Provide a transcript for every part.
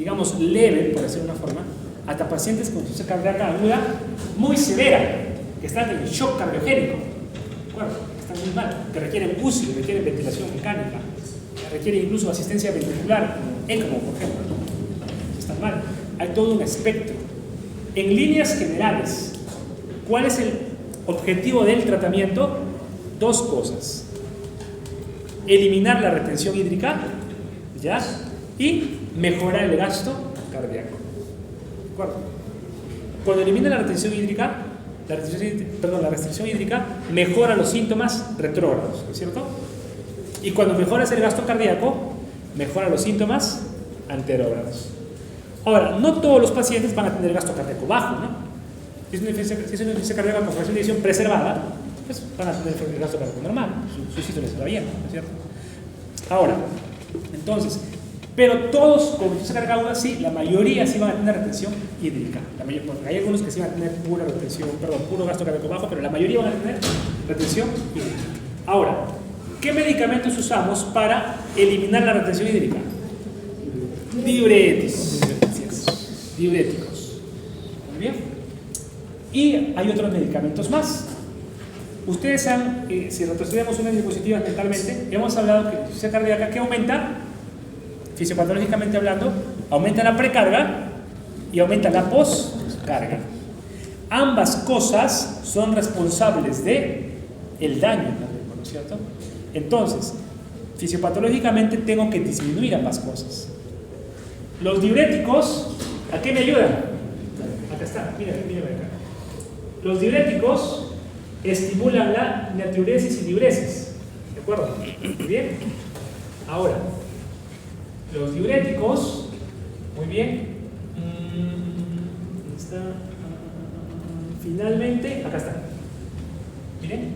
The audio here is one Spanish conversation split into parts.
digamos, leve, por decirlo de una forma, hasta pacientes con insuficiencia cardíaca aguda muy severa, que están en shock cardiogénico, ¿de acuerdo? Que están muy mal, que requieren UCI, que requieren ventilación mecánica, que requieren incluso asistencia ventricular, ECMO, por ejemplo. Están mal. Hay todo un espectro. En líneas generales, ¿cuál es el objetivo del tratamiento? Dos cosas: eliminar la retención hídrica, ¿ya? Y mejorar el gasto cardíaco. ¿De acuerdo? Cuando elimina la retención hídrica, la restricción hídrica mejora los síntomas retrógrados, ¿no es cierto? Y cuando mejoras el gasto cardíaco, mejora los síntomas anterógrados. Ahora, no todos los pacientes van a tener gasto cardíaco bajo, ¿no? Si es una insuficiencia cardíaca con fracción de eyección preservada, pues van a tener el gasto cardíaco normal, su sístole les va bien, ¿no es cierto? Ahora, entonces, pero todos con insuficiencia cardíaca aguda, sí, la mayoría sí van a tener retención hídrica. Porque hay algunos que sí van a tener puro gasto cardíaco bajo, pero la mayoría van a tener retención hídrica. Ahora, ¿qué medicamentos usamos para eliminar la retención hídrica? Diuréticos. Muy bien. Y hay otros medicamentos más. Ustedes han, si retrocedemos unas diapositivas mentalmente, hemos hablado que la insuficiencia cardíaca, ¿qué aumenta? Fisiopatológicamente hablando, aumenta la precarga y aumenta la poscarga. Ambas cosas son responsables de el daño, ¿no es cierto? Entonces, fisiopatológicamente tengo que disminuir ambas cosas. Los diuréticos, ¿a qué me ayudan? Acá está, mira acá. Los diuréticos estimulan la natriuresis y diuresis, ¿de acuerdo? Muy bien. Ahora, los diuréticos, muy bien, finalmente, acá está, miren,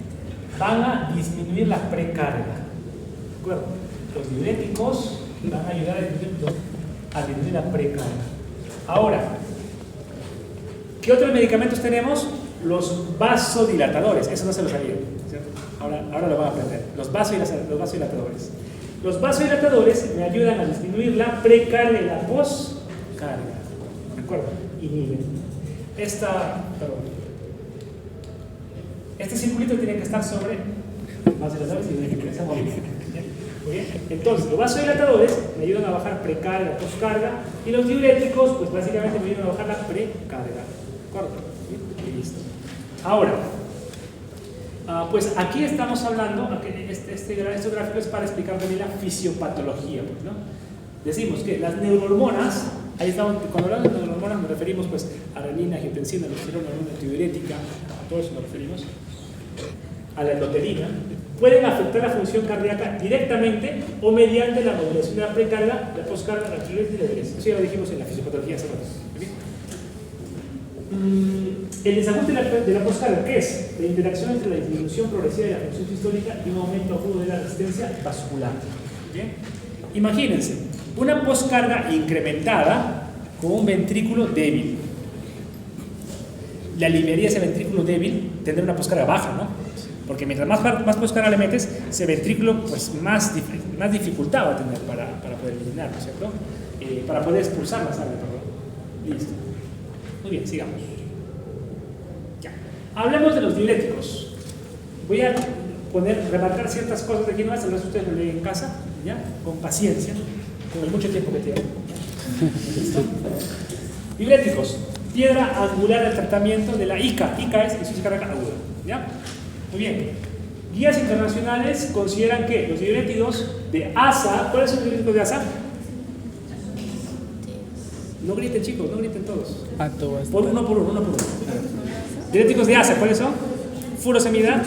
van a disminuir la precarga, ¿de acuerdo? Los diuréticos van a ayudar a disminuir la precarga. Ahora, ¿qué otros medicamentos tenemos? Los vasodilatadores, eso no se lo sabía, ¿cierto? Ahora lo van a aprender, los vasodilatadores. Los vasodilatadores me ayudan a disminuir la precarga y la poscarga, ¿de acuerdo? Inhiben. Este circulito tiene que estar sobre vasodilatadores y inhibidores. Muy bien. Entonces, los vasodilatadores me ayudan a bajar precarga, poscarga, y los diuréticos, pues básicamente me ayudan a bajar la precarga. ¿De acuerdo? Listo. Ahora, pues aquí estamos hablando, estos gráficos es para explicar también la fisiopatología, pues, ¿no? Decimos que las neurohormonas, ahí estamos, cuando hablamos de neurohormonas nos referimos pues a renina, angiotensina, aldosterona, hormona antidiurética, a todo eso nos referimos, a la endotelina, pueden afectar la función cardíaca directamente o mediante la modulación de la precarga, la poscarga, la natriuresis y la diuresis. Eso ya lo dijimos en la fisiopatología hace rato. El desajuste de la poscarga, ¿qué es? La interacción entre la disminución progresiva de la función sistólica y un aumento agudo de la resistencia vascular. ¿Bien? Imagínense, una poscarga incrementada con un ventrículo débil. Le aliviaría ese ventrículo débil tener una poscarga baja, ¿no? Porque mientras más poscarga le metes, ese ventrículo pues más dificultad va a tener para poder eliminar, ¿no es cierto? Para poder expulsar la sangre, perdón. Listo. Muy bien, sigamos. Ya. Hablemos de los diuréticos. Voy a remarcar ciertas cosas de aquí nomás, a veces ustedes lo leen en casa, ¿ya? Con paciencia, con el mucho tiempo que tienen. ¿Listo? Diuréticos. Piedra angular del tratamiento de la ICA. ICA es insuficiencia cardíaca aguda, ¿ya? Muy bien. Guías internacionales consideran que los diuréticos de ASA, ¿cuáles son los diuréticos de ASA? No griten, chicos, no griten todos. Por uno. Diuréticos de ASA, ¿cuáles son? Furosemida.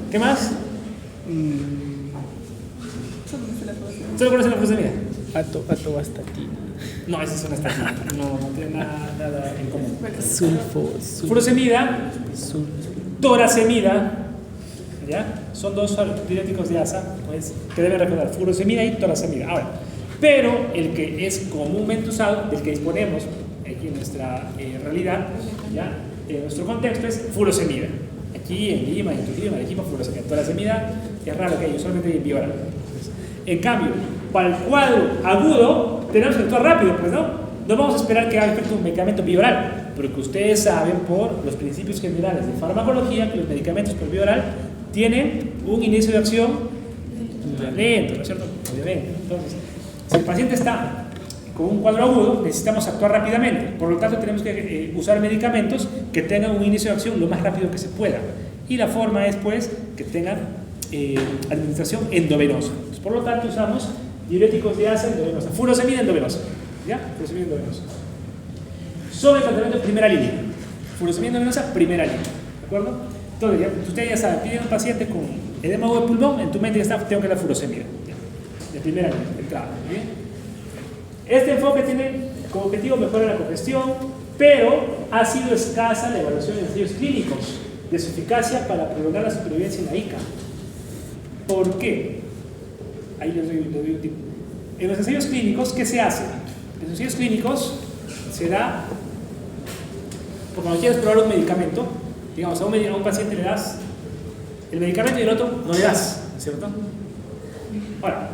¿Qué más? ¿Solo conocen la furosemida? Atorvastatina. No, esa es una estatina. No tiene nada en común. Sulfo. Furosemida. Torasemida. ¿Ya? Son dos diuréticos de ASA, pues, que deben recordar, furosemida y torasemida. Ahora, pero el que es comúnmente usado, del que disponemos aquí en nuestra realidad, ¿ya? En nuestro contexto, es furosemida. Aquí en Lima, en Trujillo, en Arequipa, furosemida. Torasemida es raro que hay, usualmente hay en Piora. En cambio, para el cuadro agudo tenemos que actuar rápido, pues no. No vamos a esperar que haga efecto un medicamento bioral, porque ustedes saben por los principios generales de farmacología que los medicamentos por vía oral tienen un inicio de acción lento, ¿no es cierto? Obviamente. Entonces, si el paciente está con un cuadro agudo, necesitamos actuar rápidamente. Por lo tanto, tenemos que usar medicamentos que tengan un inicio de acción lo más rápido que se pueda. Y la forma es, pues, que tengan administración endovenosa. Entonces, por lo tanto, usamos diuréticos de asa endovenosa, furosemida endovenosa. ¿Ya? Furosemida endovenosa. Sobre el tratamiento de primera línea. Furosemida endovenosa, primera línea. ¿De acuerdo? Entonces, ya, usted ya sabe, pide a un paciente con edema agudo de pulmón, en tu mente ya está, tengo que dar furosemida. De primera línea, de entrada. ¿Bien? Este enfoque tiene como objetivo mejorar la congestión, pero ha sido escasa la evaluación de ensayos clínicos de su eficacia para prolongar la supervivencia en la ICA. ¿Por qué? Ahí les doy un tip. En los ensayos clínicos, ¿qué se hace? En los ensayos clínicos se da, porque cuando quieres probar un medicamento, digamos, a un paciente le das el medicamento y el otro no le das, ¿cierto? Ahora,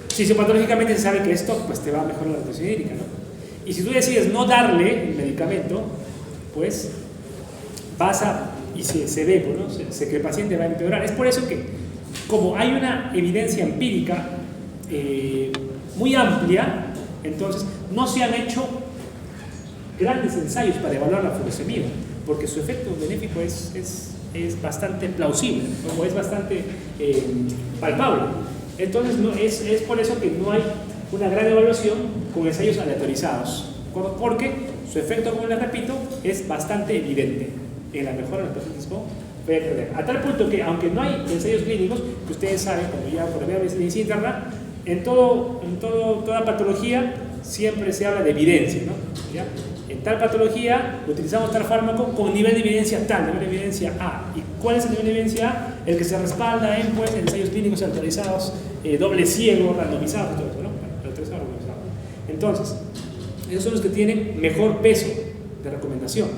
fisiopatológicamente se sabe que esto pues, te va a mejorar la presión hídrica, ¿no? Y si tú decides no darle el medicamento, pues vas a, y se ve, ¿no? Que el paciente va a empeorar. Es por eso que, como hay una evidencia empírica muy amplia, entonces no se han hecho grandes ensayos para evaluar la furosemida, porque su efecto benéfico es bastante plausible, o es bastante palpable. Entonces es por eso que no hay una gran evaluación con ensayos aleatorizados, porque su efecto, como les repito, es bastante evidente en la mejora del pacientes con PFD. A tal punto que, aunque no hay ensayos clínicos, que ustedes saben, como ya por primera vez en medicina interna, en toda patología siempre se habla de evidencia, ¿no? ¿Ya? En tal patología utilizamos tal fármaco con nivel de evidencia tal, nivel de evidencia A. ¿Y cuál es el nivel de evidencia A? El que se respalda en pues, ensayos clínicos autorizados, doble ciego, randomizados, todo eso, ¿no? Autorizado, randomizado. Entonces, esos son los que tienen mejor peso de recomendación.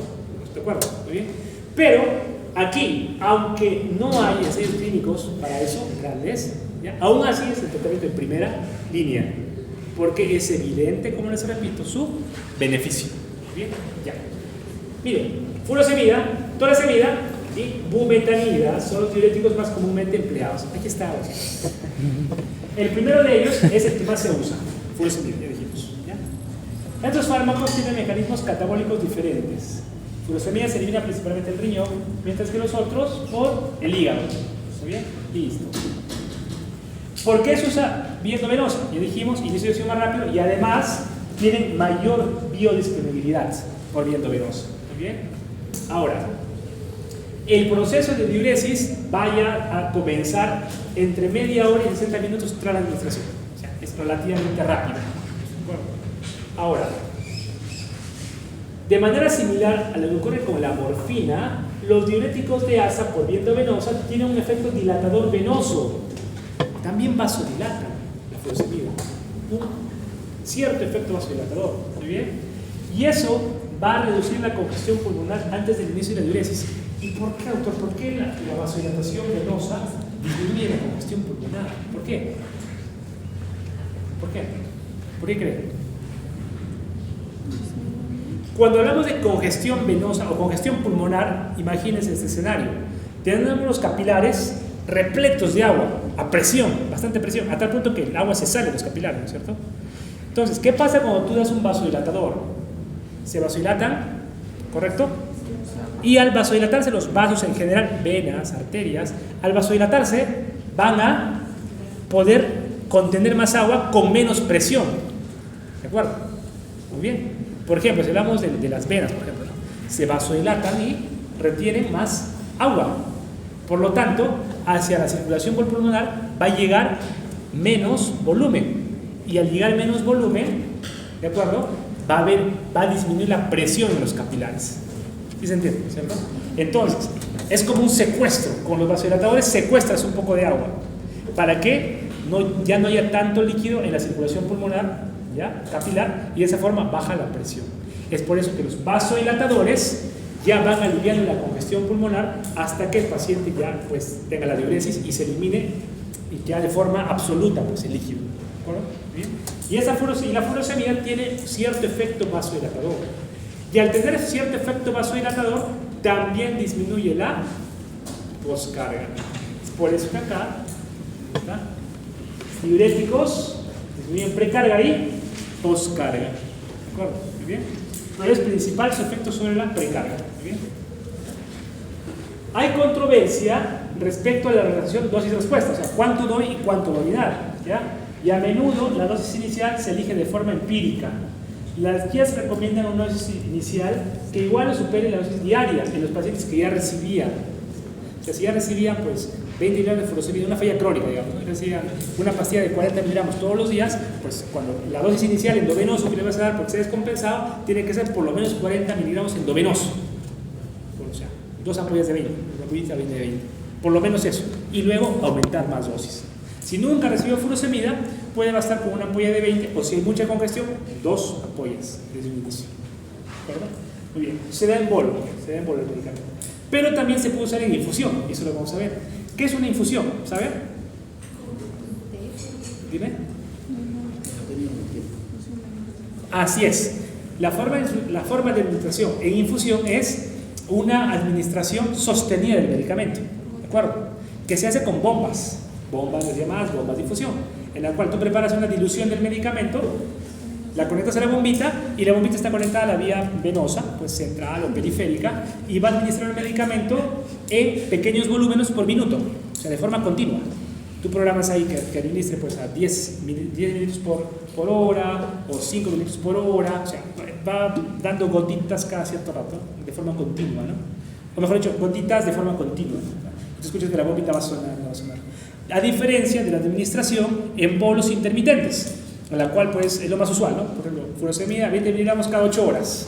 ¿De acuerdo? Muy bien. Pero aquí, aunque no hay ensayos clínicos para eso, grandes, ¿ya? Aún así es el tratamiento en primera línea, porque es evidente, como les repito, su beneficio. Bien, ya. Miren, furosemida, torasemida y bumetanida son los diuréticos más comúnmente empleados. Aquí está. El primero de ellos es el que más se usa, furosemida, ya dijimos. ¿Ya? Estos fármacos tienen mecanismos catabólicos diferentes. Furosemida se elimina principalmente el riñón, mientras que los otros por el hígado. ¿Está bien? Listo. ¿Por qué se usa vía endovenosa? Ya dijimos, inicio de acción más rápido y además tienen mayor biodisponibilidad por vía endovenosa. ¿Muy bien? Ahora, el proceso de diuresis vaya a comenzar entre media hora y 60 minutos tras la administración. O sea, es relativamente rápido. Bueno, ahora, de manera similar a lo que ocurre con la morfina, los diuréticos de asa por vía endovenosa tienen un efecto dilatador venoso. También vasodilatan la furosemida. Cierto efecto vasodilatador, ¿muy bien? Y eso va a reducir la congestión pulmonar antes del inicio de la diuresis. ¿Y por qué, doctor? ¿Por qué la vasodilatación venosa disminuye la congestión pulmonar? ¿Por qué? ¿Por qué? ¿Por qué creen? Cuando hablamos de congestión venosa o congestión pulmonar, imagínense este escenario. Tenemos los capilares repletos de agua, a presión, bastante presión, a tal punto que el agua se sale de los capilares, ¿no es cierto? Entonces, ¿qué pasa cuando tú das un vasodilatador? Se vasodilatan, ¿correcto? Y al vasodilatarse los vasos en general, venas, arterias, al vasodilatarse van a poder contener más agua con menos presión. ¿De acuerdo? Muy bien. Por ejemplo, si hablamos de las venas, por ejemplo, se vasodilatan y retienen más agua. Por lo tanto, hacia la circulación pulmonar va a llegar menos volumen. Y al llegar menos volumen, ¿de acuerdo? Va a disminuir la presión en los capilares. ¿Sí se entiende? ¿Cierto? Entonces, es como un secuestro. Con los vasodilatadores secuestras un poco de agua para que ya no haya tanto líquido en la circulación pulmonar, ¿ya? Capilar, y de esa forma baja la presión. Es por eso que los vasodilatadores ya van aliviando la congestión pulmonar hasta que el paciente ya pues tenga la diuresis y se elimine y ya de forma absoluta pues el líquido. acuerdo? ¿Bien? Y la furosemida tiene cierto efecto vasodilatador. Y al tener cierto efecto vasodilatador, también disminuye la poscarga. Es por eso que acá, ¿está? Diuréticos disminuyen precarga y poscarga. ¿De acuerdo? ¿Muy bien? Pero es principal su efecto sobre la precarga. ¿Muy bien? Hay controversia respecto a la relación dosis-respuesta, o sea, cuánto doy y cuánto voy a dar, ¿ya? Y a menudo la dosis inicial se elige de forma empírica. Las guías recomiendan una dosis inicial que igual o supere la dosis diaria en los pacientes que ya recibían. O sea, si ya recibían pues 20 miligramos de furosemida, una falla crónica, digamos, ¿no? Recibían una pastilla de 40 miligramos todos los días, pues cuando la dosis inicial endovenoso que le vas a dar porque se ha descompensado, tiene que ser por lo menos 40 miligramos endovenoso. O sea, 2 ampollas de 20, una ampollita 20 de 20. Por lo menos eso. Y luego aumentar más dosis. Si nunca recibió furosemida, puede bastar con una ampolla de 20, o si hay mucha congestión, 2 ampollas desde un inicio. ¿De acuerdo? Muy bien. Se da en polvo el medicamento. Pero también se puede usar en infusión, y eso lo vamos a ver. ¿Qué es una infusión? ¿Sabe? Dime. Así es. La forma de administración en infusión es una administración sostenida del medicamento. ¿De acuerdo? Que se hace con bombas llamadas bombas de infusión, en la cual tú preparas una dilución del medicamento, la conectas a la bombita y la bombita está conectada a la vía venosa, pues central o periférica, y va a administrar el medicamento en pequeños volúmenes por minuto, o sea, de forma continua. Tú programas ahí que administre pues a 10 mililitros por hora o 5 mililitros por hora, o sea, va dando gotitas cada cierto rato, de forma continua, ¿no? O mejor dicho, gotitas de forma continua. Tú escuchas que la bombita va a sonar. A diferencia de la administración en bolos intermitentes, en la cual pues es lo más usual, ¿no? Por ejemplo, furosemida, 20 miligramos cada 8 horas.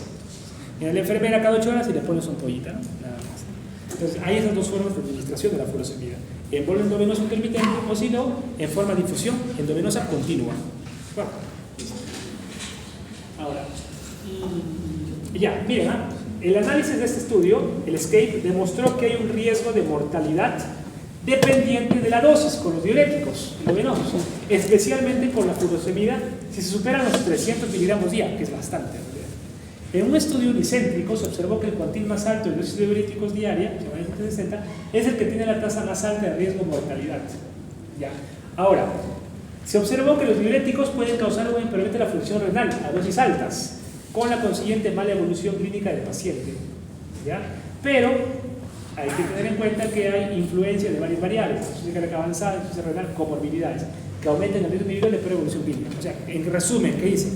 Viene la enfermera cada 8 horas y le pones una ampollita, ¿no? Nada más. Entonces hay esas dos formas de administración de la furosemida: en bolo endovenoso intermitente, o si no, en forma de infusión endovenosa continua. Bueno, ahora, ya, miren, el análisis de este estudio, el ESCAPE, demostró que hay un riesgo de mortalidad dependiente de la dosis con los diuréticos endovenosos, especialmente con la furosemida, si se superan los 300 miligramos día, que es bastante. En un estudio unicéntrico se observó que el cuantil más alto de dosis de diuréticos diaria, que va a 60, es el que tiene la tasa más alta de riesgo de mortalidad. Ya. Ahora, se observó que los diuréticos pueden causar un empeoramiento de la función renal a dosis altas, con la consiguiente mala evolución clínica del paciente. ¿Ya? Pero hay que tener en cuenta que hay influencia de varias variables, insuficiencia cardíaca avanzada, insuficiencia renal, comorbilidades, que aumentan el riesgo individual de peor evolución clínica. O sea, en resumen, ¿qué dice?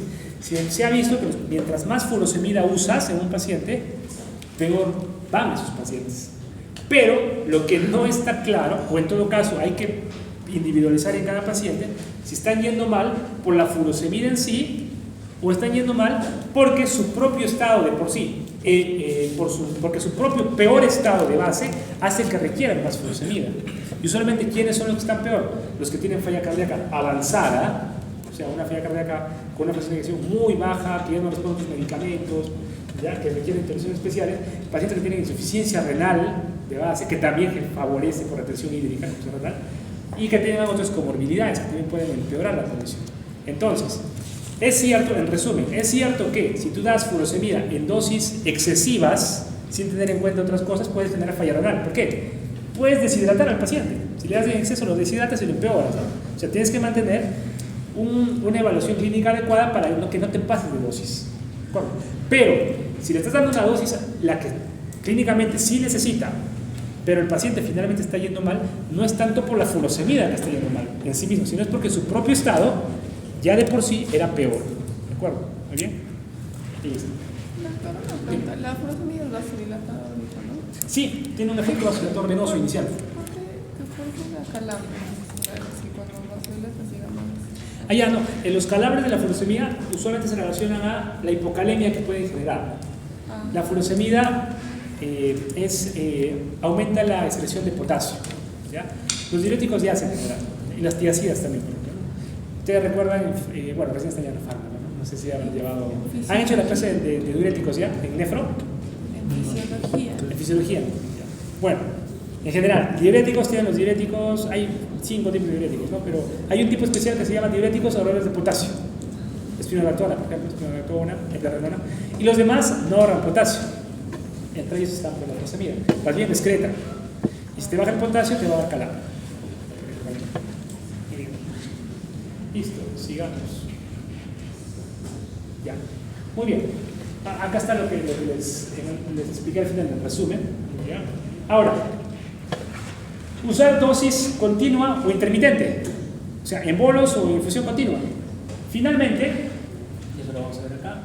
Se ha visto que mientras más furosemida usas en un paciente, peor van esos pacientes. Pero lo que no está claro, o en todo caso hay que individualizar en cada paciente, si están yendo mal por la furosemida en sí, o están yendo mal porque su propio estado de por sí, porque su propio peor estado de base hace que requieran más furosemida. Y usualmente, ¿quiénes son los que están peor? Los que tienen falla cardíaca avanzada, o sea, una falla cardíaca con una presión de eyección muy baja, que ya no responden a otros medicamentos, ¿ya? Que requieren intervenciones especiales, pacientes que tienen insuficiencia renal de base, que también favorece por retención hídrica, renal, y que tienen otras comorbilidades que también pueden empeorar la condición. Entonces, es cierto, en resumen, es cierto que si tú das furosemida en dosis excesivas, sin tener en cuenta otras cosas, puedes generar falla renal. ¿Por qué? Puedes deshidratar al paciente. Si le das en exceso, lo deshidratas y lo empeoras, ¿no? O sea, tienes que mantener una evaluación clínica adecuada para que no te pases de dosis. Pero, si le estás dando una dosis, la que clínicamente sí necesita, pero el paciente finalmente está yendo mal, no es tanto por la furosemida que está yendo mal en sí mismo, sino es porque su propio estado ya de por sí era peor. ¿De acuerdo? ¿Muy bien? Listo. La furosemida es vasodilatador, ¿no? Sí, tiene un efecto vasodilatador venoso inicial. ¿Por qué la calambre? Si cuando vasodilatas, digamos. Ya no. En los calambres de la furosemida usualmente se relacionan a la hipocalemia que pueden generar. La furosemida aumenta la excreción de potasio. ¿Ya? Los diuréticos ya se generan. Y las tiacidas también, por ejemplo. Ustedes recuerdan, bueno, recién están ya en la fármaca, ¿no? No sé si han llevado. ¿Han hecho la clase de diuréticos ya? ¿En nefro? En fisiología. En fisiología. Bueno, en general, diuréticos tienen los diuréticos, hay 5 tipos de diuréticos, ¿no? Pero hay un tipo especial que se llama diuréticos ahorradores de potasio. Espironolactona, por ejemplo, espironolactona, eplerenona. Y los demás no ahorran potasio. Entre ellos están por la furosemida. Más bien excreta. Y si te baja el potasio, te va a dar calambre. Listo, sigamos. Ya. Muy bien. Acá está lo que les expliqué al final del resumen. ¿Ya? Ahora, usar dosis continua o intermitente. O sea, en bolos o infusión continua. Finalmente, y eso lo vamos a ver acá.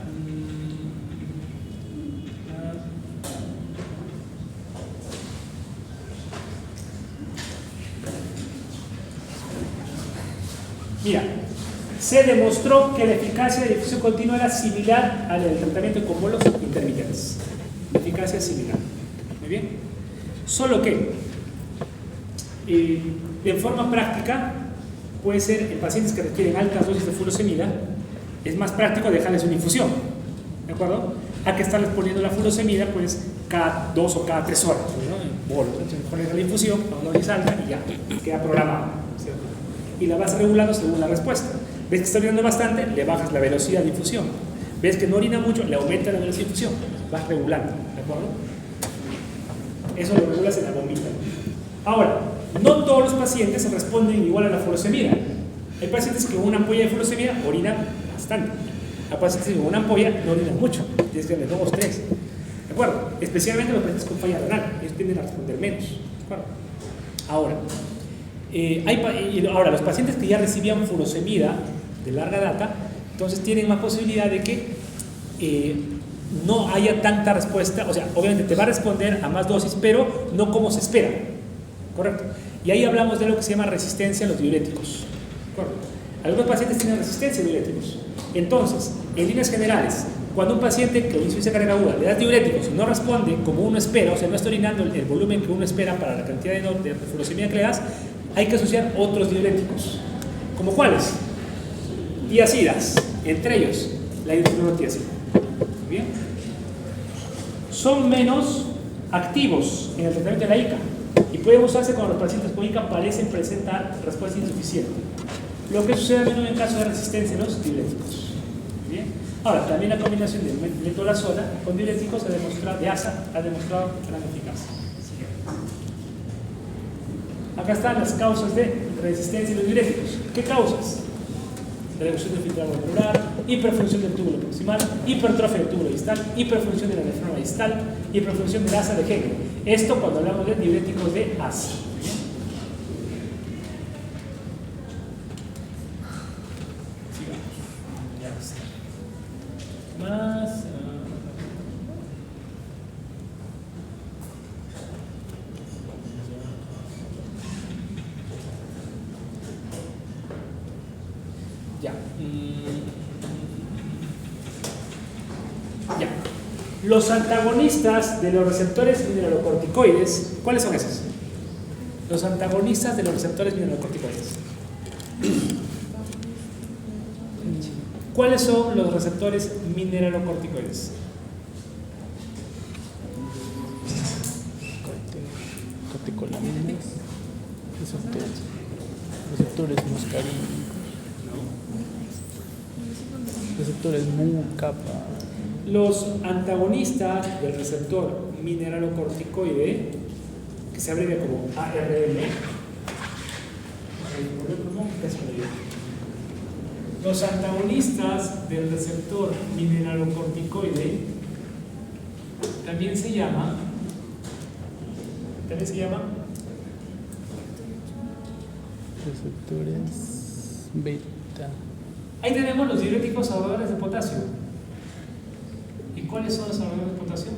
Mira, se demostró que la eficacia de difusión continua era similar a la del tratamiento con bolos intermitentes. La eficacia es similar. Muy bien. Solo que, de forma práctica, puede ser en pacientes que requieren altas dosis de furosemida, es más práctico dejarles una infusión, ¿de acuerdo? A que estarles poniendo la furosemida, pues, cada 2 o cada 3 horas, ¿no? En bolos. Entonces, pones la infusión, a una dosis alta y ya, queda programado, ¿cierto? Y la vas regulando según la respuesta. Ves que está orinando bastante, le bajas la velocidad de infusión. Ves que no orina mucho, le aumenta la velocidad de infusión. Vas regulando, ¿de acuerdo? Eso lo regulas en la bombita. Ahora, no todos los pacientes responden igual a la furosemida. Hay pacientes que con una ampolla de furosemida orinan bastante. Hay pacientes que con una ampolla no orinan mucho. Tienes que darle 2 o 3. ¿De acuerdo? Especialmente los pacientes con falla renal. Ellos tienden a responder menos. ¿De acuerdo? Ahora, los pacientes que ya recibían furosemida de larga data, entonces tienen más posibilidad de que no haya tanta respuesta. O sea, obviamente te va a responder a más dosis, pero no como se espera. ¿Correcto? Y ahí hablamos de lo que se llama resistencia a los diuréticos. ¿Correcto? Algunos pacientes tienen resistencia a diuréticos. Entonces, en líneas generales, cuando un paciente con insuficiencia cardíaca aguda le das diuréticos y no responde como uno espera, o sea, no está orinando el volumen que uno espera para la cantidad de furosemida que le das, hay que asociar otros diuréticos. ¿Como cuáles? Tiazidas, entre ellos la hidroclorotiazida. ¿Bien? Son menos activos en el tratamiento de la ICA y pueden usarse cuando los pacientes con ICA parecen presentar respuesta insuficiente. Lo que sucede menos en caso de resistencia a los diuréticos. ¿Bien? Ahora, también la combinación de metolazona con diuréticos de ASA ha demostrado gran eficacia. Acá están las causas de resistencia a los diuréticos. ¿Qué causas? Reducción del filtrado glomerular, hiperfunción del túbulo proximal, hipertrofia del túbulo distal, hiperfunción de la nefrona distal, hiperfunción del asa de Hegel. Esto cuando hablamos de diuréticos de asa. Más. Ya. Ya. Los antagonistas de los receptores mineralocorticoides, ¿cuáles son esos? Los antagonistas de los receptores mineralocorticoides. ¿Cuáles son los receptores mineralocorticoides? Catecolaminas, receptores muscarínicos, receptores mu, kappa. Los antagonistas del receptor mineralocorticoide, que se abrevia como ARM, los antagonistas del receptor mineralocorticoide también se llama receptores beta. Ahí tenemos los diuréticos ahorradores de potasio. ¿Y cuáles son los ahorradores de potasio?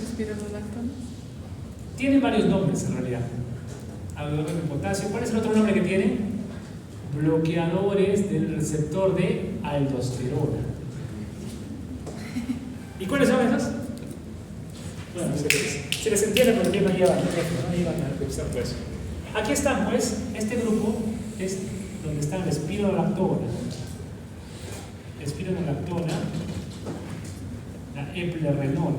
Espironolactona. Tienen varios nombres en realidad. Ahorradores de potasio. ¿Cuál es el otro nombre que tienen? Bloqueadores del receptor de aldosterona. ¿Y cuáles son esos? Bueno, se les entiende porque no llevan a revisar todo eso. Aquí están, pues, este grupo es donde están la espironolactona, la eplerenona.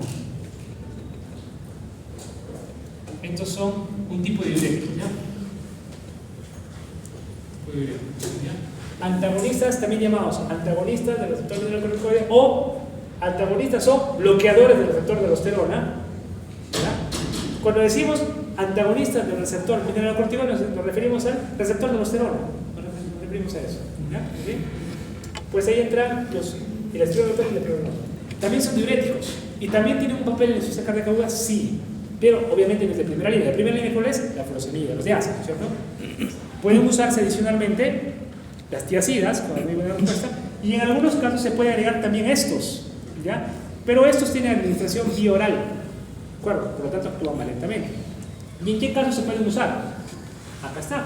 Estos son un tipo de diuréticos, ¿ya? Muy bien. Antagonistas, también llamados antagonistas del receptor mineralocorticoide o antagonistas o bloqueadores del receptor de aldosterona. Cuando decimos antagonistas del receptor mineralocorticoide nos referimos al receptor de aldosterona. Nos referimos a eso. ¿Ya? ¿Sí? Pues ahí entran el estradiol y el epinol. También son diuréticos y también tienen un papel en la insuficiencia cardíaca aguda, sí, pero obviamente no es de primera línea. La primera línea, ¿cuál es? La furosemida, los de ASA, ¿cierto? Pueden usarse adicionalmente las tiazidas, con la misma respuesta, y en algunos casos se puede agregar también estos, ¿ya? Pero estos tienen administración bioral, ¿de acuerdo? Por lo tanto actúan más lentamente. ¿Y en qué casos se pueden usar? Acá está.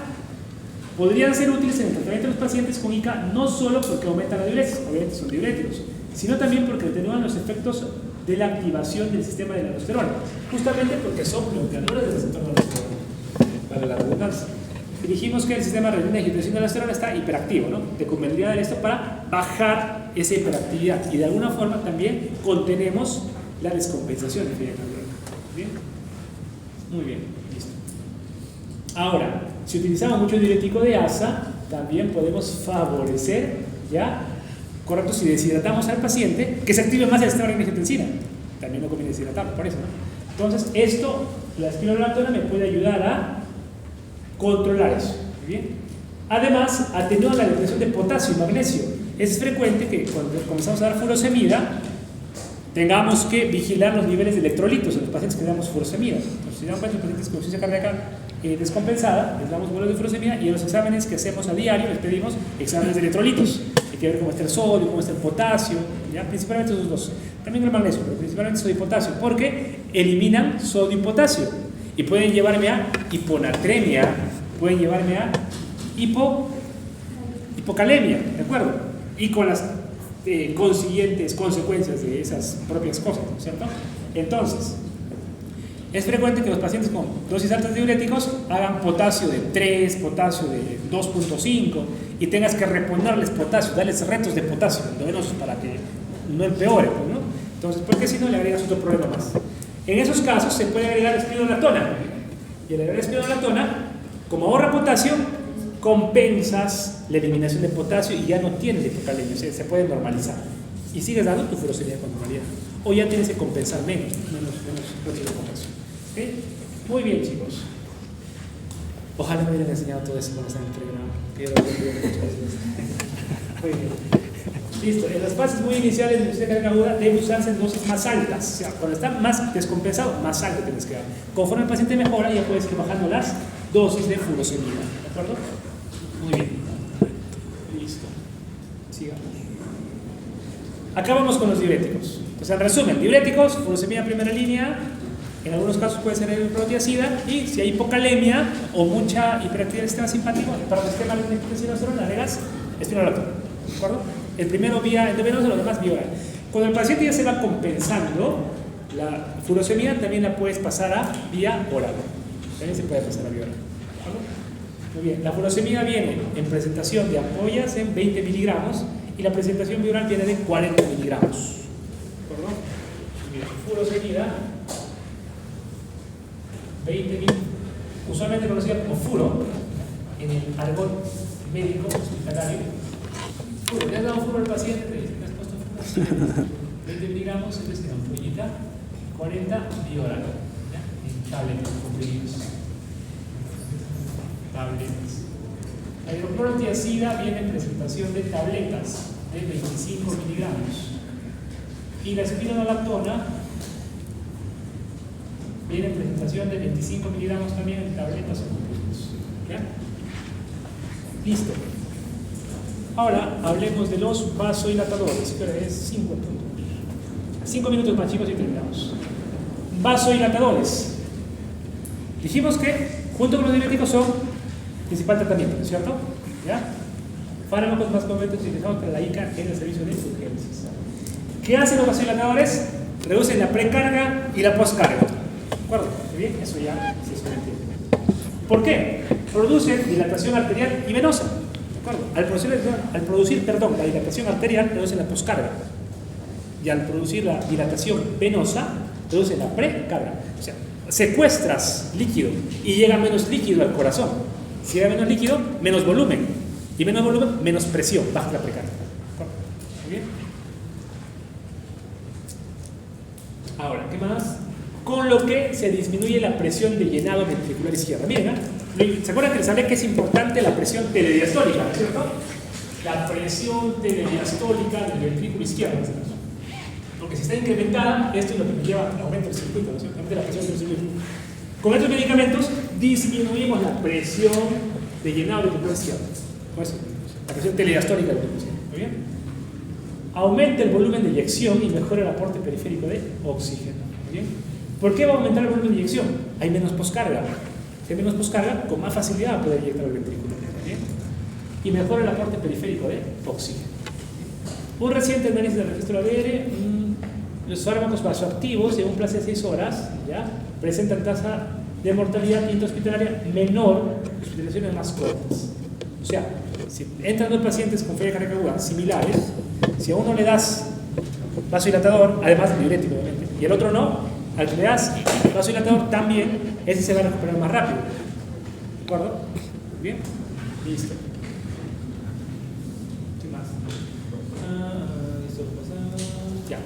Podrían ser útiles en el tratamiento de los pacientes con ICA no solo porque aumentan la diuresis, obviamente son diuréticos, sino también porque atenúan los efectos de la activación del sistema de la aldosterona, justamente porque son bloqueadores del receptor de aldosterona, para la redundancia. Y dijimos que el sistema de renina y angiotensina de la aldosterona está hiperactivo, ¿no? Te convendría dar esto para bajar esa hiperactividad y de alguna forma también contenemos la descompensación de fibrocardiaca. ¿Bien? Muy bien, listo. Ahora, si utilizamos mucho diurético de ASA, también podemos favorecer, ¿ya? Correcto, si deshidratamos al paciente, que se active más el sistema de angiotensina. También no conviene deshidratarlo, por eso, ¿no? Entonces, esto, la espironolactona me puede ayudar a controlar eso. ¿Bien? Además, atenúa la depresión de potasio y magnesio. Es frecuente que cuando comenzamos a dar furosemida, tengamos que vigilar los niveles de electrolitos en los pacientes que damos furosemida. Entonces, si damos cuenta, los pacientes con insuficiencia cardíaca descompensada, les damos vuelos de furosemida y en los exámenes que hacemos a diario les pedimos exámenes de electrolitos. Hay que ver cómo está el sodio, cómo está el potasio, ¿ya? Principalmente esos dos. También el magnesio, pero principalmente sodio y potasio, porque eliminan sodio y potasio y pueden llevarme a hiponatremia, pueden llevarme a hipocalemia, ¿de acuerdo? Y con las consiguientes consecuencias de esas propias cosas, ¿no es cierto? Entonces, es frecuente que los pacientes con dosis altas de diuréticos hagan potasio de 3, potasio de 2.5 y tengas que reponerles potasio, darles retos de potasio, lo menos para que no empeore, ¿no? Entonces, porque si no le agregas otro problema más. En esos casos se puede agregar espironolactona y al agregar espironolactona, como ahorra potasio, compensas la eliminación de potasio y ya no tienes hipocalemia, o sea, se puede normalizar y sigues dando tu furosemida con normalidad o ya tienes que compensar menos retos de potasio. ¿Okay? Muy bien, chicos, ojalá me hubieran enseñado todo eso cuando estaba en el pregrado. Muy bien. Listo, en las fases muy iniciales de insuficiencia cardíaca aguda debe usarse en dosis más altas, o sea, cuando está más descompensado, más alto tienes que dar. Conforme el paciente mejora, ya puedes ir bajando las dosis de furosemida, ¿de acuerdo? Muy bien. Listo. Sigamos. Acá vamos con los diuréticos. Entonces, en resumen, diuréticos, furosemida primera línea, en algunos casos puede ser el protiacida, y si hay hipocalemia o mucha hiperactividad del sistema simpático, para el sistema de aldosterona, agregas espironolactona, ¿de acuerdo? El primero vía endovenosa, los demás vía oral. Cuando el paciente ya se va compensando, la furosemida también la puedes pasar a vía oral. También se puede pasar a vía oral. Muy bien, la furosemida viene en presentación de ampollas en 20 miligramos y la presentación vía oral viene de 40 miligramos. ¿De acuerdo? Bien, furosemida 20 miligramos, usualmente conocida como furo en el argot médico hospitalario. Le has dado furo al paciente, te dicen que has puesto furo. 20 miligramos es decir, ampollita, 40 vía oral, en tabletas comprimidos. Tabletas. La hidroclorotiazida viene en presentación de tabletas de 25 miligramos. Y la espironolactona viene en presentación de 25 miligramos también en tabletas o comprimidos. ¿Ya? Listo. Ahora hablemos de los vasodilatadores, que es 5 puntos. 5 minutos más, chicos, y terminamos. Vasodilatadores. Dijimos que junto con los diuréticos son principal tratamiento, ¿cierto? ¿Ya? Fármacos más convenientes utilizados para la ICA en el servicio de urgencias. ¿Qué hacen los vasodilatadores? Reducen la precarga y la postcarga. ¿De acuerdo? ¿Bien? Eso ya se entiende. ¿Por qué? Producen dilatación arterial y venosa. ¿De acuerdo? Al producir la dilatación arterial, reduce la postcarga. Y al producir la dilatación venosa, reduce la precarga. O sea, secuestras líquido y llega menos líquido al corazón. Si llega menos líquido, menos volumen. Y menos volumen, menos presión, baja la precardia. ¿Muy bien? Ahora, ¿qué más? Con lo que se disminuye la presión de llenado ventricular izquierda. Miren, ¿se acuerdan que les hablé que es importante la presión telediastólica, ¿no es cierto? La presión telediastólica del ventrículo izquierdo, en este caso. Porque si está incrementada, esto es lo que nos lleva al aumento del circuito, ¿no es cierto? La presión del circuito. Con estos medicamentos disminuimos la presión de llenado ventricular izquierdo. Pues, la presión telediastólica del ventrículo izquierdo. ¿Muy bien? Aumenta el volumen de eyección y mejora el aporte periférico de oxígeno. ¿Muy bien? ¿Por qué va a aumentar el volumen de eyección? Hay menos poscarga. Si hay menos poscarga, con más facilidad va a poder eyectar el ventrículo. ¿Bien? Y mejora el aporte periférico de oxígeno. Un reciente análisis del registro ABR, los fármacos vasoactivos en un plazo de 6 horas, ¿ya? Presentan tasa de mortalidad intrahospitalaria menor que hospitalizaciones más cortas. O sea, si entran dos pacientes con falla cardíaca aguda similares, si a uno le das vasodilatador, además de diurético obviamente, y al otro no, al que le das vasodilatador también, ese se va a recuperar más rápido. ¿De acuerdo? Bien, listo. ¿Qué más? Ya.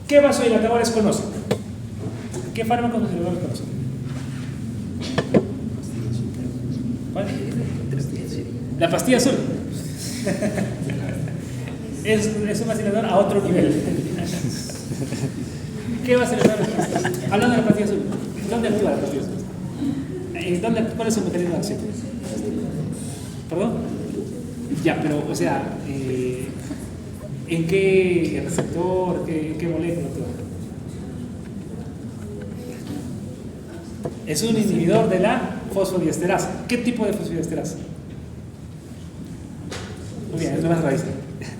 ¿Qué vasodilatadores conocen? ¿Qué fármacos vasodilatadores conocen? ¿Cuál? La pastilla azul. Es un vasodilatador a otro nivel. ¿Qué vasodilatadores conocen? Hablando de la pastilla azul, ¿dónde actúa la pastilla azul? ¿Cuál es su mecanismo de acción? ¿Perdón? Ya, pero, o sea, ¿en qué receptor, qué molécula actúa? Es un inhibidor de la fosfodiesterasa. ¿Qué tipo de fosfodiesterasa? Muy bien, es una raíz.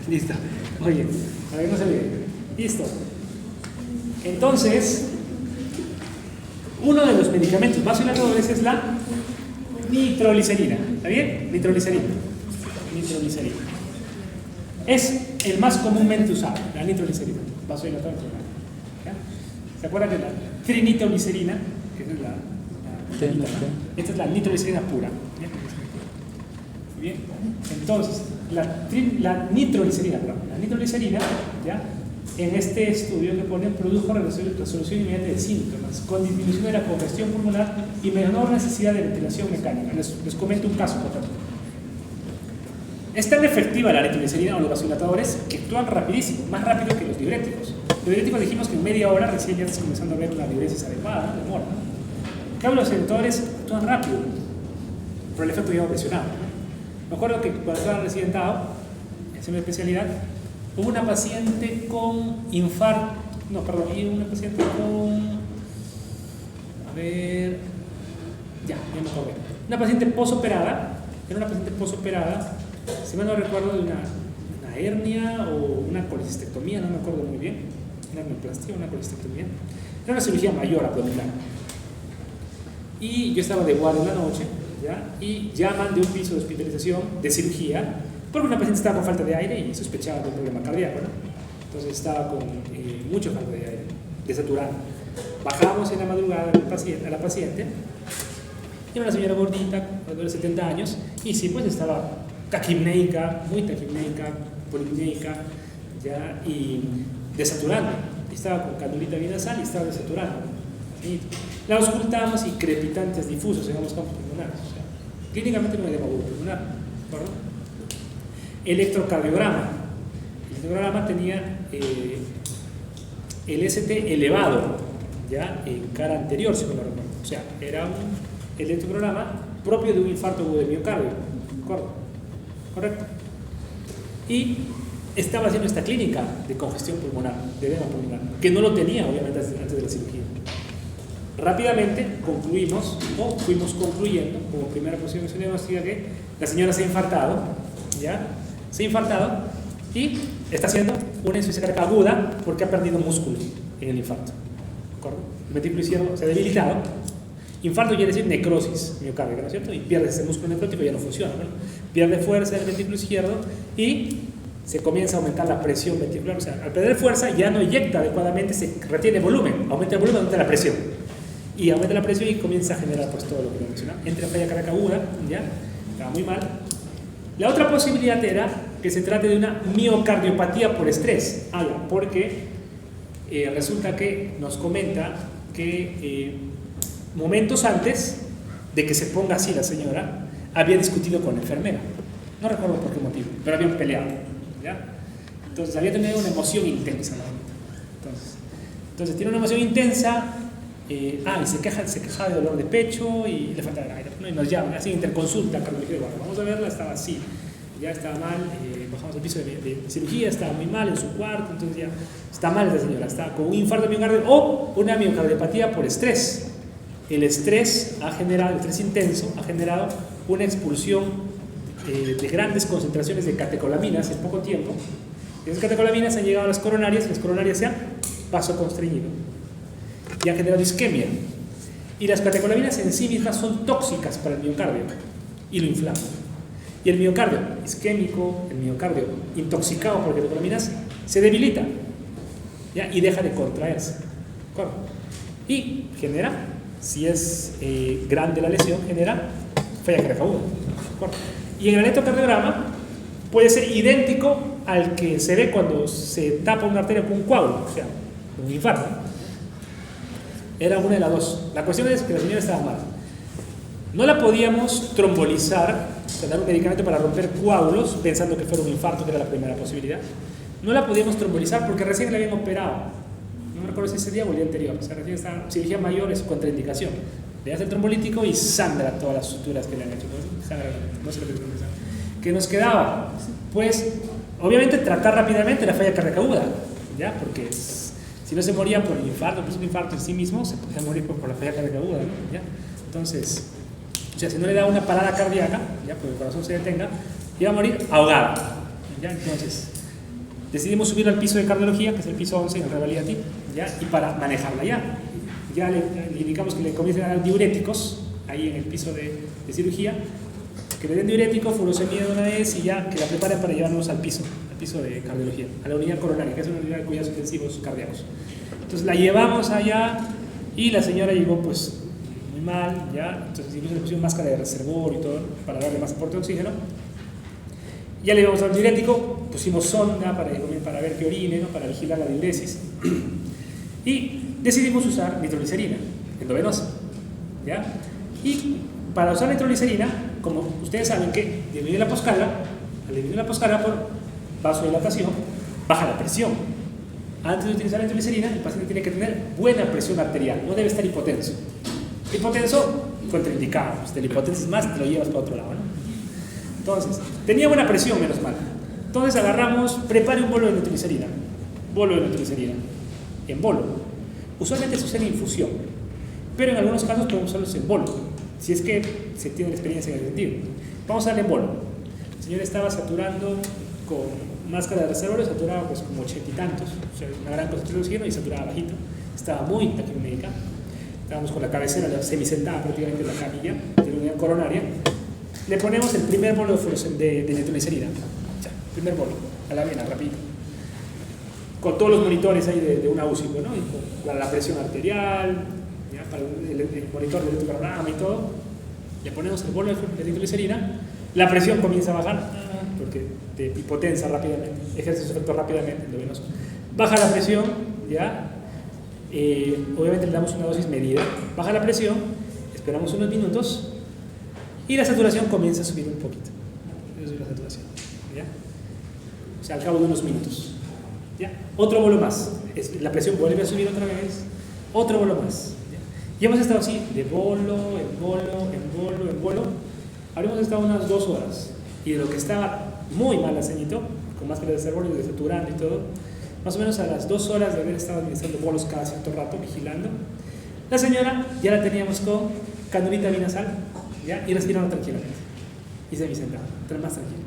Listo. Muy bien. Para que no se olvide. Listo. Entonces, uno de los medicamentos vasodilatadores es la nitroglicerina. ¿Está bien? Nitroglicerina. Nitroglicerina. Es el más comúnmente usado, la nitroglicerina. Vasodilatador. ¿Se acuerdan de la trinitroglicerina? Que es esta es la nitroglicerina pura. ¿Bien? Muy bien. Entonces, la nitroglicerina, ¿ya? En este estudio que ponen, produjo resolución inmediata de síntomas, con disminución de la congestión pulmonar y menor necesidad de ventilación mecánica. Les comento un caso, por ejemplo. Es tan efectiva la nitroglicerina o los vasodilatadores que actúan rapidísimo, más rápido que los diuréticos. Los diuréticos dijimos que en media hora recién ya estás comenzando a ver una diuresis adecuada, de amor, ¿no? En cambio, los vasodilatadores actúan rápido, pero el efecto ya presionado. Me acuerdo que cuando estaba residentado, en mi especialidad, hubo una paciente con infarto, una paciente con, ya me acordé. Una paciente posoperada, si mal no recuerdo, de una hernia o una colecistectomía, no me acuerdo muy bien, una hernioplastia o una colecistectomía. Era una cirugía mayor abdominal. Y yo estaba de guardia en la noche, ¿ya? Y llaman de un piso de hospitalización de cirugía porque una paciente estaba con falta de aire y sospechaba de un problema cardíaco, ¿no? Entonces estaba con mucha falta de aire, desaturada. Bajamos en la madrugada a la paciente, era una señora gordita, alrededor de 70 años, y sí, pues estaba taquipneica, muy taquipneica, polipneica, ¿ya? Y desaturando. Estaba con canulita binasal y estaba desaturando. ¿Sí? La auscultamos y crepitantes difusos en ambos campos pulmonares. O sea, clínicamente no hay hemoglobinas pulmonar, ¿de acuerdo? Electrocardiograma. El electrocardiograma tenía el ST elevado, ya en cara anterior, si no lo recuerdo. O sea, era un electrocardiograma propio de un infarto agudo de miocardio, ¿de acuerdo? Correcto. Y estaba haciendo esta clínica de congestión pulmonar, de edema pulmonar, que no lo tenía, obviamente, antes de la cirugía. Rápidamente fuimos concluyendo, como primera posición diagnóstica, que la señora se ha infartado, ¿ya? Se ha infartado y está haciendo una insuficiencia cardíaca aguda porque ha perdido músculo en el infarto. ¿De acuerdo? El ventrículo izquierdo se ha debilitado. Infarto quiere decir necrosis miocárdica, ¿no es cierto? Y pierde ese músculo necrótico y ya no funciona, ¿no? Pierde fuerza en el ventrículo izquierdo y se comienza a aumentar la presión ventricular. O sea, al perder fuerza ya no eyecta adecuadamente, se retiene volumen, aumenta el volumen, aumenta la presión. Y aumenta la presión y comienza a generar pues todo lo que lo mencionaba. Entra en falla cardíaca aguda, ya, estaba muy mal. La otra posibilidad era que se trate de una miocardiopatía por estrés, porque resulta que nos comenta que momentos antes de que se ponga así la señora, había discutido con la enfermera. No recuerdo por qué motivo, pero habían peleado, ¿ya? Entonces había tenido una emoción intensa la mamita. Entonces tiene una emoción intensa, y se quejaba de dolor de pecho y le falta el aire, ¿no? Y nos llaman, así interconsulta, cardiología de guardia. Vamos a verla, estaba así, ya estaba mal, bajamos al piso de cirugía, estaba muy mal en su cuarto, entonces ya está mal esta señora, está con un infarto de miocardio o una miocardiopatía por estrés. El estrés intenso ha generado una expulsión de grandes concentraciones de catecolaminas en poco tiempo. Y esas catecolaminas han llegado a las coronarias y las coronarias se han vasoconstreñido y han generado isquemia. Y las catecolaminas en sí mismas son tóxicas para el miocardio y lo inflaman. Y el miocardio isquémico, el miocardio intoxicado por catecolaminas, se debilita, ¿ya? Y deja de contraerse. ¿Correcto? Y genera, si es grande la lesión, genera falla cardíaca aguda. Y en el electrocardiograma puede ser idéntico al que se ve cuando se tapa una arteria con un coágulo, o sea, un infarto. Era una de las dos. La cuestión es que la señora estaba mal. No la podíamos trombolizar, o sea, dar un medicamento para romper coágulos, pensando que fuera un infarto, que era la primera posibilidad. No la podíamos trombolizar porque recién la habían operado. No me recuerdo si ese día o el día anterior. O sea, recién estaba cirugía mayor, es contraindicación. Le hace el trombolítico y sangra todas las suturas que le han hecho. No sé lo que nos quedaba. Pues, obviamente, tratar rápidamente la falla cardíaca aguda, ¿ya? Porque si no se moría por el infarto, pues un infarto en sí mismo, se podía morir por la falla cardíaca aguda, ¿no? ¿Ya? Entonces, o sea, si no le da una parada cardíaca, ya, porque el corazón se detenga, iba a morir ahogada, ¿ya? Entonces, decidimos subirla al piso de cardiología, que es el piso 11 en el Revalidati, ¿ya? Y para manejarla ya le indicamos que le comiencen a dar diuréticos ahí en el piso de cirugía, que le den diurético, furosemida de una vez y ya que la preparen para llevarnos al piso de cardiología, a la unidad coronaria, que es una unidad de cuidados intensivos cardíacos. Entonces la llevamos allá y la señora llegó pues muy mal, ya, entonces incluso le pusimos máscara de reservorio y todo para darle más aporte de oxígeno. Ya le íbamos al diurético, pusimos sonda para ver que orine, ¿no? Para vigilar la diuresis. Y decidimos usar nitroglicerina endovenosa, ¿ya? Y para usar nitroglicerina, como ustedes saben que disminuye la poscarga, al disminuir la poscarga por vasodilatación, baja la presión. Antes de utilizar la nitroglicerina, el paciente tiene que tener buena presión arterial, no debe estar hipotenso. Hipotenso, contraindicado. Si te lo hipotensis más, te lo llevas para otro lado, ¿no? Entonces, tenía buena presión, menos mal. Entonces agarramos, prepare un bolo de nitroglicerina. Bolo de nitroglicerina. En bolo. Usualmente se usa en infusión, pero en algunos casos podemos usarlos en bolo, si es que se tiene la experiencia en el sentido. Vamos a darle en bolo. El señor estaba saturando con máscara de reservorio, saturaba pues como 80 y tantos, o sea, una gran concentración de oxígeno y saturaba bajito. Estaba muy taquipnéica. Estábamos con la cabecera semisentada prácticamente en la camilla de la unidad coronaria. Le ponemos el primer bolo de nitroglicerina. Ya, primer bolo, a la vena, rapidito. Con todos los monitores ahí de una UCI, ¿no? Y con la presión arterial, ¿ya? Para el monitor del electrocardiograma y todo. Le ponemos el bolo de nitroglicerina. La presión comienza a bajar porque te hipotensa rápidamente, ejerce su efecto rápidamente endovenoso. Baja la presión, ¿ya? Obviamente le damos una dosis medida. Baja la presión, esperamos unos minutos y la saturación comienza a subir un poquito. Esa es la saturación, ¿ya? O sea, al cabo de unos minutos, ¿ya? Otro bolo más, la presión vuelve a subir otra vez, otro bolo más, ¿ya? Y hemos estado así, de bolo, en bolo, en bolo, en bolo. Habremos estado unas 2 horas y de lo que estaba muy mal la ceñito, con máscara de reservorio, desaturando y todo, más o menos a las 2 horas de haber estado administrando bolos cada cierto rato, vigilando, la señora ya la teníamos con canulita vinasal, ¿ya? Y respirando tranquilamente y semisentada, más tranquila.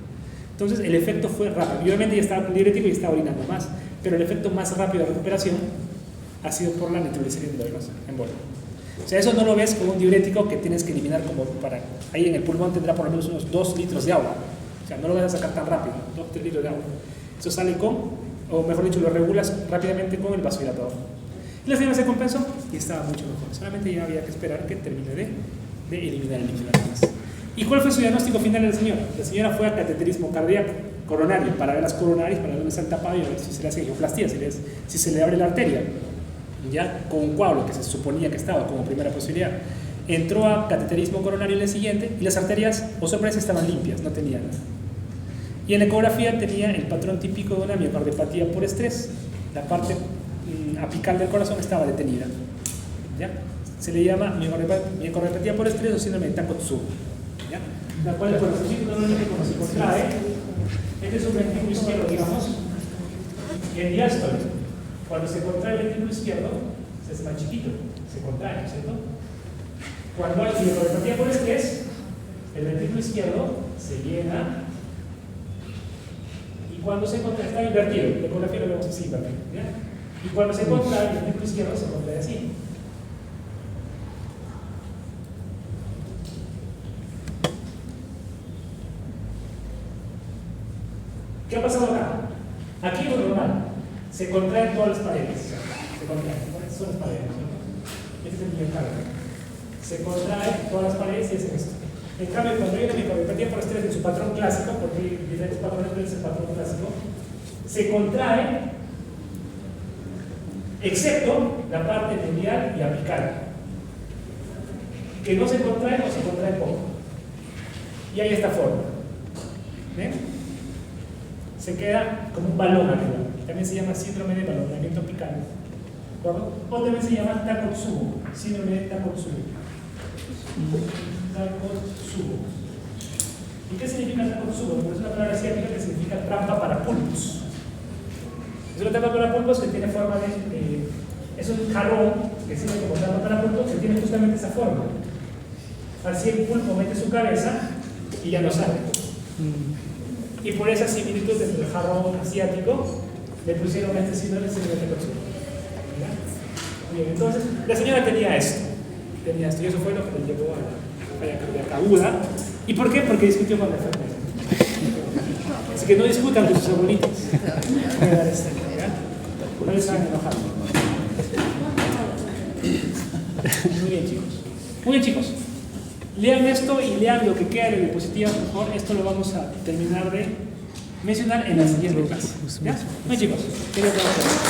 Entonces el efecto fue rápido. Y obviamente ya estaba con diurético y estaba orinando más, pero el efecto más rápido de recuperación ha sido por la nitroglicerina endovenosa en bolo. O sea, eso no lo ves como un diurético que tienes que eliminar como para... Ahí en el pulmón tendrá por lo menos unos 2 litros de agua. O sea, no lo vas a sacar tan rápido, 2-3 litros de agua. Eso sale con, o mejor dicho, lo regulas rápidamente con el vasodilatador. Y la señora se compensó y estaba mucho mejor. Solamente ya había que esperar que termine de eliminar el líquido. ¿Y cuál fue su diagnóstico final de la señora? La señora fue a cateterismo cardíaco coronario para ver las coronarias, para ver dónde está el tapado y ver si se le hace angioplastia, si se le abre la arteria, ya con un coágulo que se suponía que estaba como primera posibilidad. Entró a cateterismo coronario el día siguiente y las arterias, o sorpresa, estaban limpias, no tenía nada. Y en la ecografía tenía el patrón típico de una miocardiopatía por estrés. La parte apical del corazón estaba detenida. ¿Ya? Se le llama miocardiopatía por estrés o síndrome de Takotsubo. ¿Ya? La cual el corazoncito normalmente como se contrae, este es un ventrículo izquierdo, digamos, y en diástole, cuando se contrae el ventrículo izquierdo, se hace más chiquito, se contrae, ¿cierto? Cuando hay miocardiopatía por estrés, el ventrículo izquierdo se llena y cuando se contrae, está invertido, la ecografía lo vemos así también, ¿ya? Y cuando se contrae el ventrículo izquierdo se contrae así. ¿Qué ha pasado acá? Aquí lo normal, se contraen todas las paredes, se contraen, estas son las paredes, ¿cierto? Este es el miocardio. Se contraen todas las paredes y hacen esto. En cambio, cuando hay una miocardiopatía por estrés en su patrón clásico, porque hay diferentes patrones, pero es el patrón clásico, se contrae, excepto la parte medial y apical, que no se contrae o se contrae poco. Y hay esta forma. ¿Ven? Se queda como un balón arriba. También se llama síndrome de balonamiento apical. ¿De acuerdo? O también se llama Takotsubo, síndrome de Takotsubo. Takotsubo. ¿Y qué significa Takotsubo? Porque es una palabra asiática que significa trampa para pulpos. Es una trampa para pulpos que tiene forma de. Es un jarrón que sirve como trampa para pulpos que tiene justamente esa forma. Así el pulpo mete su cabeza y ya no sale. Y por esa similitud entre el jarrón asiático, le pusieron este síndrome de Takotsubo. Bien, entonces, la señora tenía esto, y eso fue lo que le llevó a la falla cardíaca aguda. ¿Y por qué? Porque discutió con la enfermera. Así que no discutan con sus abuelitos. No les hagan enojar. Muy bien, chicos. Muy bien, chicos. Lean esto y lean lo que queda de diapositivas, por favor. Esto lo vamos a terminar de mencionar en la siguiente clase. ¿Ya? Muy bien, chicos.